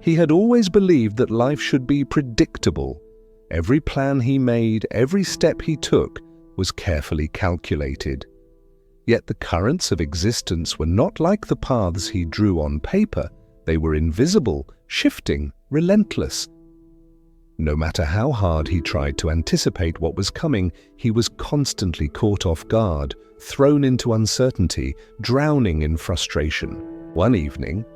He had always believed that life should be predictable. Every plan he made, every step he took, was carefully calculated. Yet the currents of existence were not like the paths he drew on paper. They were invisible, shifting, relentless. No matter how hard he tried to anticipate what was coming, he was constantly caught off guard, thrown into uncertainty, drowning in frustration. One evening,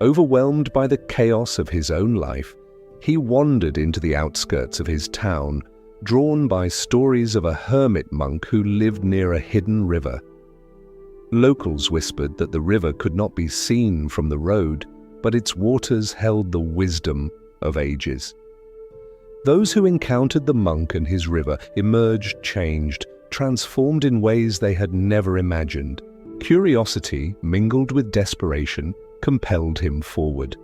overwhelmed by the chaos of his own life, he wandered into the outskirts of his town, drawn by stories of a hermit monk who lived near a hidden river. Locals whispered that the river could not be seen from the road, but its waters held the wisdom of ages. Those who encountered the monk and his river emerged changed, transformed in ways they had never imagined. Curiosity, mingled with desperation, compelled him forward.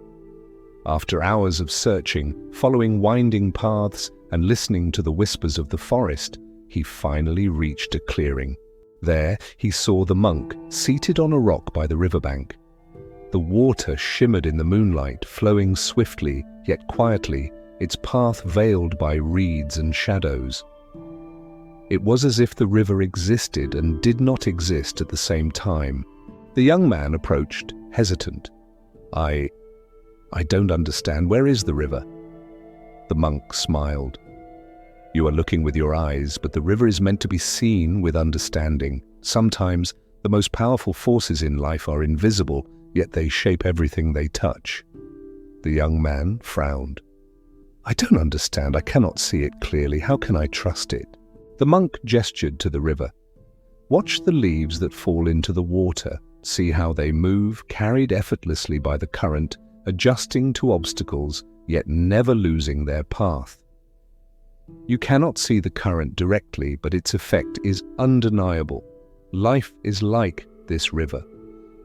After hours of searching, following winding paths, and listening to the whispers of the forest, he finally reached a clearing. There, he saw the monk, seated on a rock by the riverbank. The water shimmered in the moonlight, flowing swiftly, yet quietly, its path veiled by reeds and shadows. It was as if the river existed and did not exist at the same time. The young man approached, hesitant. I don't understand. Where is the river?" The monk smiled. "You are looking with your eyes, but the river is meant to be seen with understanding. Sometimes the most powerful forces in life are invisible, yet they shape everything they touch." The young man frowned. "I don't understand. I cannot see it clearly. How can I trust it?" The monk gestured to the river. "Watch the leaves that fall into the water. See how they move, carried effortlessly by the current, adjusting to obstacles, yet never losing their path. You cannot see the current directly, but its effect is undeniable. Life is like this river.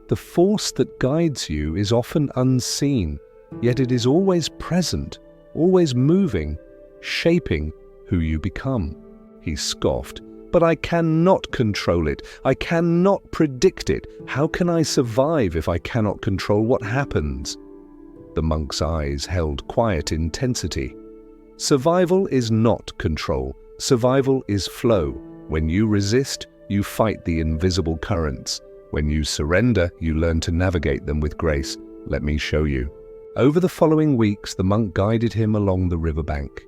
The force that guides you is often unseen, yet it is always present, always moving, shaping who you become." He scoffed. "But I cannot control it. I cannot predict it. How can I survive if I cannot control what happens?" The monk's eyes held quiet intensity. "Survival is not control. Survival is flow. When you resist, you fight the invisible currents. When you surrender, you learn to navigate them with grace. Let me show you." Over the following weeks, the monk guided him along the riverbank.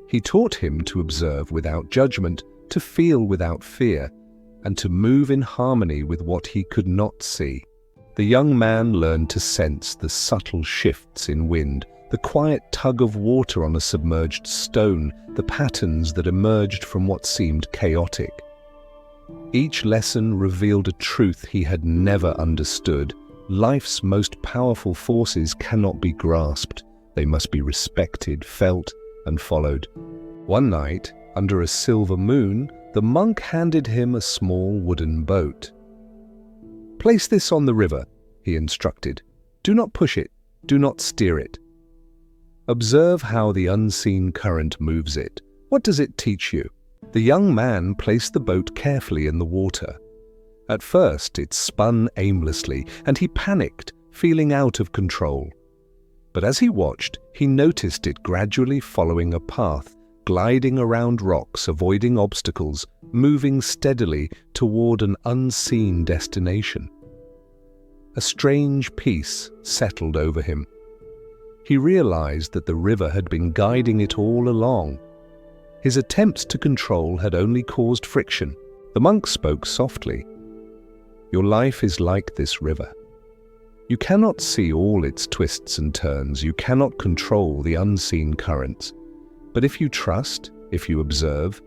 He taught him to observe without judgment, to feel without fear, and to move in harmony with what he could not see. The young man learned to sense the subtle shifts in wind, the quiet tug of water on a submerged stone, the patterns that emerged from what seemed chaotic. Each lesson revealed a truth he had never understood. Life's most powerful forces cannot be grasped. They must be respected, felt, and followed. One night, under a silver moon, the monk handed him a small wooden boat. "Place this on the river," he instructed. "Do not push it. Do not steer it. Observe how the unseen current moves it. What does it teach you?" The young man placed the boat carefully in the water. At first, it spun aimlessly, and he panicked, feeling out of control. But as he watched, he noticed it gradually following a path, gliding around rocks, avoiding obstacles, moving steadily toward an unseen destination. A strange peace settled over him. He realized that the river had been guiding it all along. His attempts to control had only caused friction. The monk spoke softly. "Your life is like this river. You cannot see all its twists and turns. You cannot control the unseen currents. But if you trust, if you observe,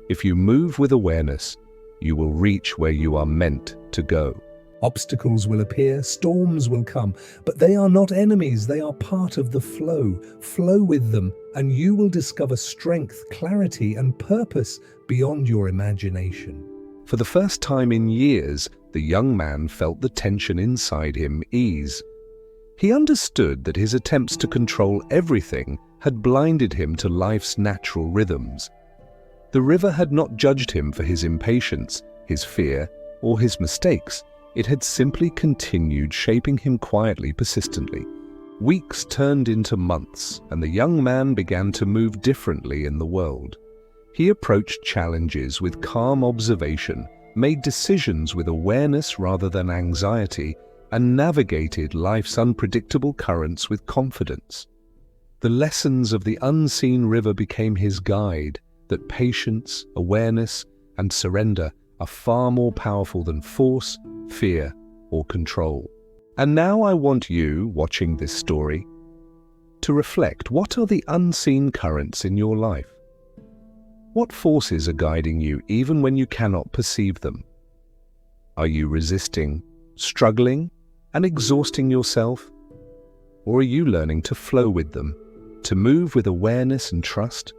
if you move with awareness, you will reach where you are meant to go." Obstacles will appear, storms will come, but they are not enemies. They are part of the flow. Flow with them, and you will discover strength, clarity, and purpose beyond your imagination. For the first time in years, the young man felt the tension inside him ease. He understood that his attempts to control everything had blinded him to life's natural rhythms. The river had not judged him for his impatience, his fear, or his mistakes. It had simply continued shaping him quietly, persistently. Weeks turned into months, and the young man began to move differently in the world. He approached challenges with calm observation, made decisions with awareness rather than anxiety, and navigated life's unpredictable currents with confidence. The lessons of the unseen river became his guide, that patience, awareness, and surrender are far more powerful than force, fear, or control. And now I want you, watching this story, to reflect. What are the unseen currents in your life? What forces are guiding you even when you cannot perceive them? Are you resisting, struggling, and exhausting yourself? Or are you learning to flow with them, to move with awareness and trust?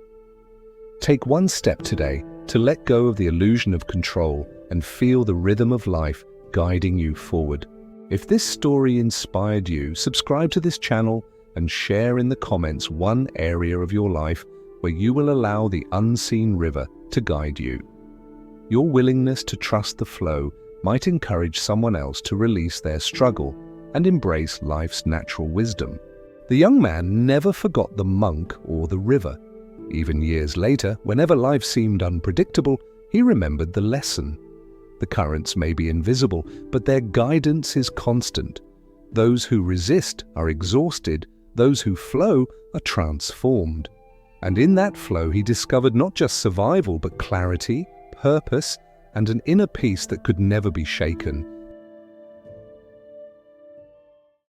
Take one step today to let go of the illusion of control and feel the rhythm of life guiding you forward. If this story inspired you, subscribe to this channel and share in the comments one area of your life where you will allow the unseen river to guide you. Your willingness to trust the flow might encourage someone else to release their struggle and embrace life's natural wisdom. The young man never forgot the monk or the river. Even years later, whenever life seemed unpredictable, he remembered the lesson. The currents may be invisible, but their guidance is constant. Those who resist are exhausted, those who flow are transformed. And in that flow he discovered not just survival, but clarity, purpose, and an inner peace that could never be shaken.